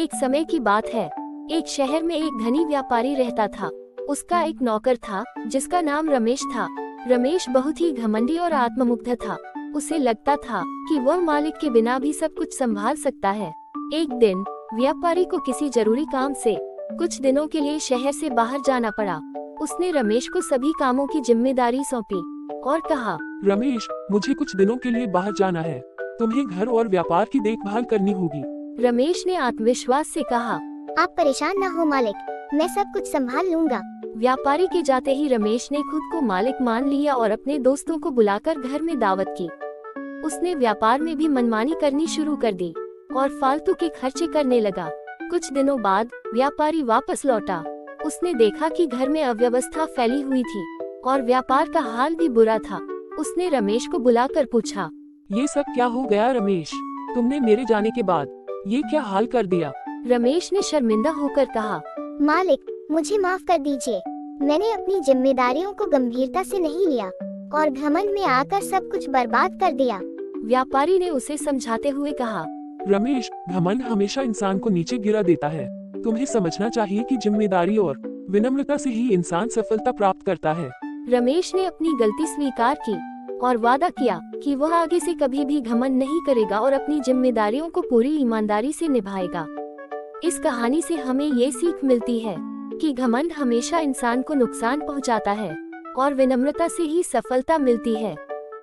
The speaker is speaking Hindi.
एक समय की बात है। एक शहर में एक धनी व्यापारी रहता था। उसका एक नौकर था जिसका नाम रमेश था। रमेश बहुत ही घमंडी और आत्ममुग्ध था। उसे लगता था कि वह मालिक के बिना भी सब कुछ संभाल सकता है। एक दिन व्यापारी को किसी जरूरी काम से कुछ दिनों के लिए शहर से बाहर जाना पड़ा। उसने रमेश को सभी कामों की जिम्मेदारी सौंपी और कहा, रमेश, मुझे कुछ दिनों के लिए बाहर जाना है। तुम्हें घर और व्यापार की देखभाल करनी होगी। रमेश ने आत्मविश्वास से कहा, आप परेशान न हो मालिक, मैं सब कुछ संभाल लूंगा। व्यापारी के जाते ही रमेश ने खुद को मालिक मान लिया और अपने दोस्तों को बुलाकर घर में दावत की। उसने व्यापार में भी मनमानी करनी शुरू कर दी और फालतू के खर्चे करने लगा। कुछ दिनों बाद व्यापारी वापस लौटा। उसने देखा कि घर में अव्यवस्था फैली हुई थी और व्यापार का हाल भी बुरा था। उसने रमेश को बुलाकर पूछा, ये सब क्या हो गया रमेश? तुमने मेरे जाने के बाद ये क्या हाल कर दिया? रमेश ने शर्मिंदा होकर कहा, मालिक, मुझे माफ कर दीजिए। मैंने अपनी जिम्मेदारियों को गंभीरता से नहीं लिया और घमंड में आकर सब कुछ बर्बाद कर दिया। व्यापारी ने उसे समझाते हुए कहा, रमेश, घमंड हमेशा इंसान को नीचे गिरा देता है। तुम्हें समझना चाहिए कि जिम्मेदारी और विनम्रता से ही इंसान सफलता प्राप्त करता है। रमेश ने अपनी गलती स्वीकार की और वादा किया कि वह आगे से कभी भी घमंड नहीं करेगा और अपनी जिम्मेदारियों को पूरी ईमानदारी से निभाएगा। इस कहानी से हमें ये सीख मिलती है कि घमंड हमेशा इंसान को नुकसान पहुंचाता है और विनम्रता से ही सफलता मिलती है।